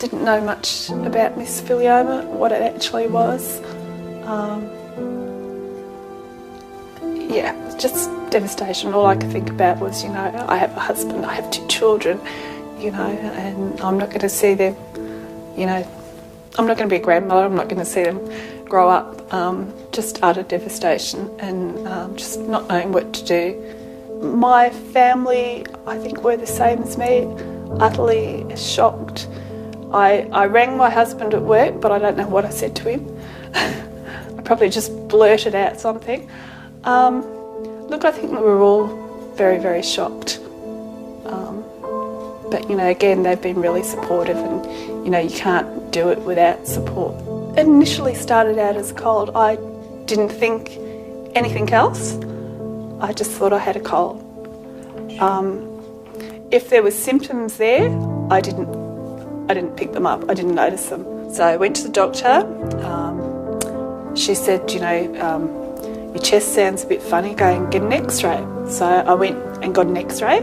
Didn't know much about mesothelioma, what it actually was. Yeah, just devastation. All I could think about was, I have a husband, I have 2 children, and I'm not going to see them, I'm not going to be a grandmother, I'm not going to see them grow up. Just utter devastation and just not knowing what to do. My family, I think, were the same as me, utterly shocked. I rang my husband at work, but I don't know what I said to him. I probably just blurted out something. Look, I think we were all very, very shocked. But, again, they've been really supportive and, you can't do it without support. It initially started out as a cold. I didn't think anything else. I just thought I had a cold. If there were symptoms there, I didn't pick them up. I didn't notice them. So I went to the doctor. She said, your chest sounds a bit funny, go and get an x-ray. So I went and got an x-ray,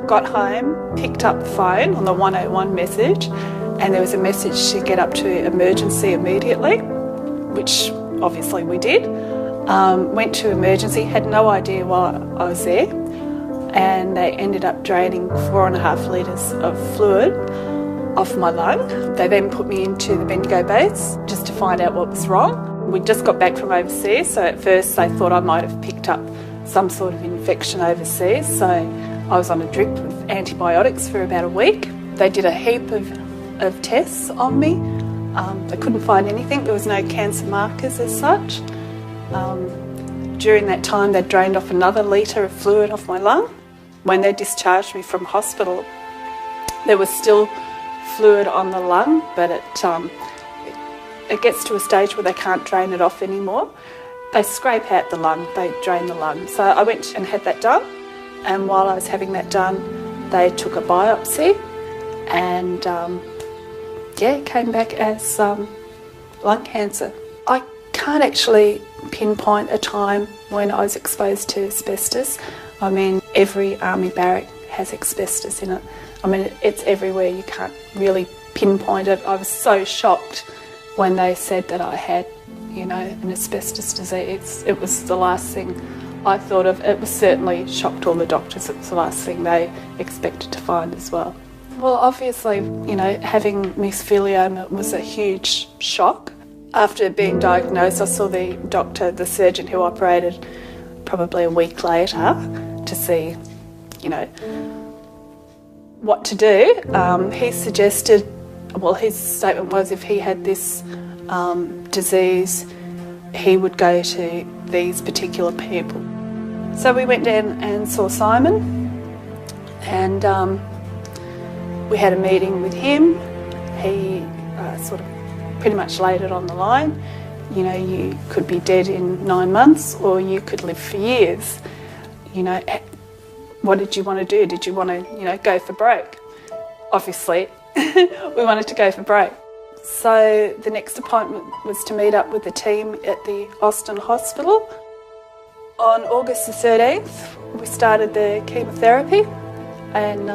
got home, picked up the phone on the 101 message, and there was a message to get up to emergency immediately, which obviously we did. Went to emergency, had no idea why I was there, and they ended up draining 4.5 litres of fluid off my lung. They then put me into the Bendigo base just to find out what was wrong. We just got back from overseas, so at first they thought I might have picked up some sort of infection overseas, so I was on a drip with antibiotics for about a week. They did a heap of tests on me. They couldn't find anything. There was no cancer markers as such. During that time they drained off another litre of fluid off my lung. When they discharged me from hospital, there was still fluid on the lung, but it gets to a stage where they can't drain it off anymore. They scrape out the lung, they drain the lung. So I went and had that done, and while I was having that done, they took a biopsy, and it came back as lung cancer. I can't actually pinpoint a time when I was exposed to asbestos. I mean, every army barrack has asbestos in it. I mean, it's everywhere, you can't really pinpoint it. I was so shocked when they said that I had, an asbestos disease. It was the last thing I thought of. It was certainly shocked all the doctors. It was the last thing they expected to find as well. Well, obviously, having mesothelioma was a huge shock. After being diagnosed, I saw the surgeon who operated probably a week later to see, what to do. He suggested, his statement was if he had this disease, he would go to these particular people. So we went down and saw Simon, and we had a meeting with him. He sort of pretty much laid it on the line. You could be dead in 9 months, or you could live for years. What did you want to do? Did you want to, go for broke? Obviously, we wanted to go for broke. So the next appointment was to meet up with the team at the Austin Hospital. On August the 13th, we started the chemotherapy, and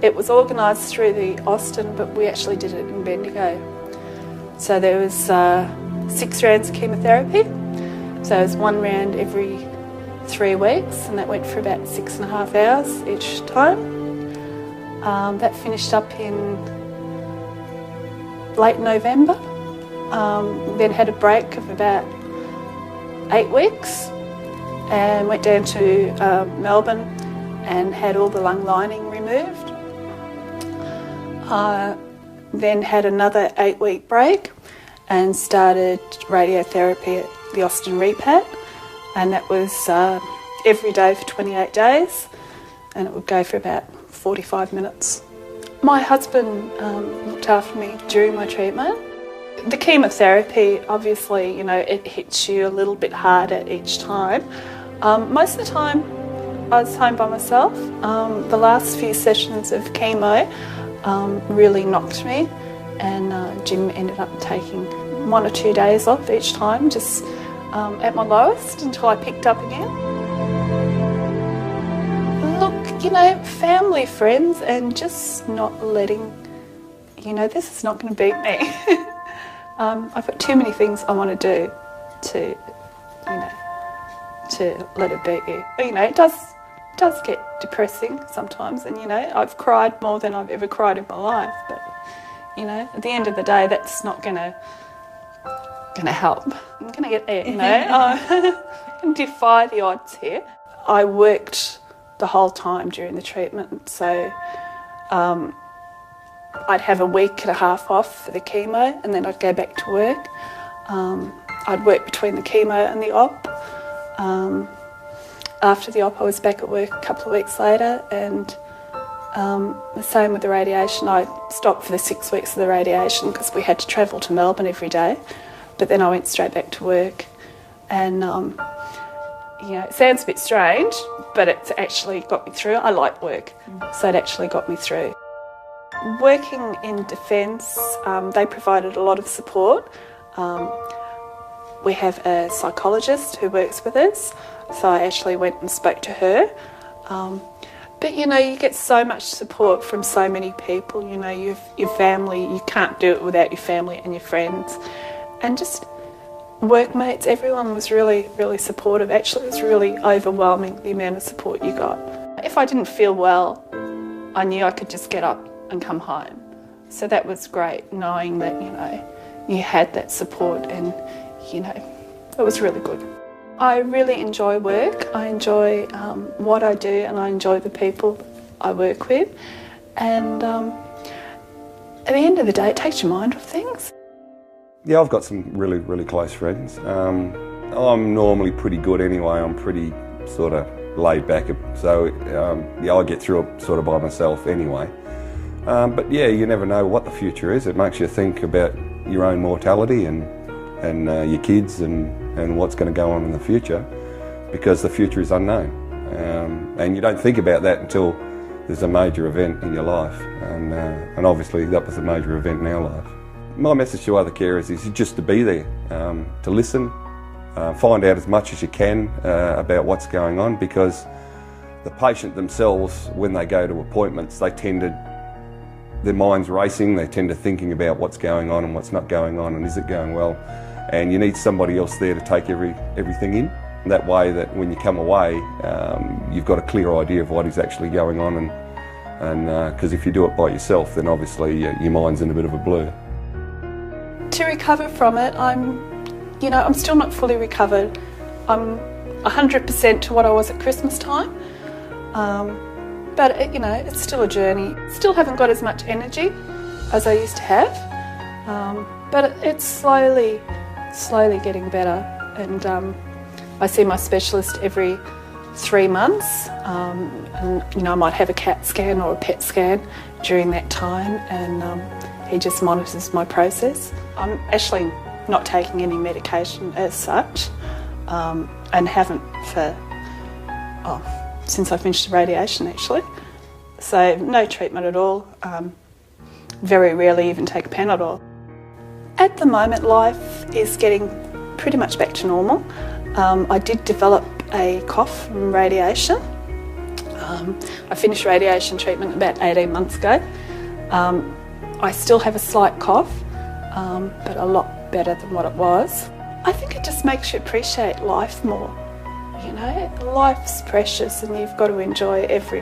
it was organised through the Austin, but we actually did it in Bendigo. So there was 6 rounds of chemotherapy. So it was 1 round every 3 weeks, and that went for about 6.5 hours each time. That finished up in late November. Then had a break of about 8 weeks and went down to Melbourne and had all the lung lining removed. Then had another 8-week break and started radiotherapy at the Austin Repat, and that was every day for 28 days, and it would go for about 45 minutes. My husband looked after me during my treatment. The chemotherapy, obviously, it hits you a little bit harder each time. Most of the time I was home by myself. The last few sessions of chemo really knocked me, and Jim ended up taking 1 or 2 days off each time, just at my lowest, until I picked up again. Look, family, friends, and just not letting, you know, this is not going to beat me. I've got too many things I want to do to, you know, to let it beat you. You know, it does get depressing sometimes, and, you know, I've cried more than I've ever cried in my life, but, you know, at the end of the day, that's not going to help. I'm going to get there, you know. I can defy the odds here. I worked the whole time during the treatment, so I'd have a week and a half off for the chemo, and then I'd go back to work. I'd work between the chemo and the op. After the op, I was back at work a couple of weeks later, and the same with the radiation. I stopped for the 6 weeks of the radiation because we had to travel to Melbourne every day, but then I went straight back to work. And you know, it sounds a bit strange, but it's actually got me through. I like work, so it actually got me through. Working in Defence, they provided a lot of support. We have a psychologist who works with us, so I actually went and spoke to her. But, you know, you get so much support from so many people. You know, your family, you can't do it without your family and your friends. And just workmates, everyone was really, really supportive. Actually, it was really overwhelming, the amount of support you got. If I didn't feel well, I knew I could just get up and come home. So that was great, knowing that, you know, you had that support, and, you know, it was really good. I really enjoy work. I enjoy what I do, and I enjoy the people I work with. And at the end of the day, it takes your mind off things. Yeah, I've got some really, really close friends. I'm normally pretty good anyway. I'm pretty sort of laid back, so yeah, I get through it sort of by myself anyway. But yeah, you never know what the future is. It makes you think about your own mortality and your kids and what's going to go on in the future, because the future is unknown. And you don't think about that until there's a major event in your life, and obviously that was a major event in our life. My message to other carers is just to be there, to listen, find out as much as you can about what's going on, because the patient themselves, when they go to appointments, their mind's racing, they tend to thinking about what's going on and what's not going on, and is it going well, and you need somebody else there to take everything in. That way that when you come away, you've got a clear idea of what is actually going on, and because if you do it by yourself, then obviously your mind's in a bit of a blur. To recover from it, I'm still not fully recovered. I'm 100% to what I was at Christmas time. But, you know, it's still a journey. Still haven't got as much energy as I used to have. But it's slowly getting better. And I see my specialist every 3 months. And, you know, I might have a CAT scan or a PET scan during that time. And he just monitors my process. I'm actually not taking any medication as such, and haven't for, since I finished the radiation actually. So no treatment at all, very rarely even take a Panadol. At the moment, life is getting pretty much back to normal. I did develop a cough from radiation. I finished radiation treatment about 18 months ago. I still have a slight cough, but a lot better than what it was. I think it just makes you appreciate life more. You know, life's precious and you've got to enjoy every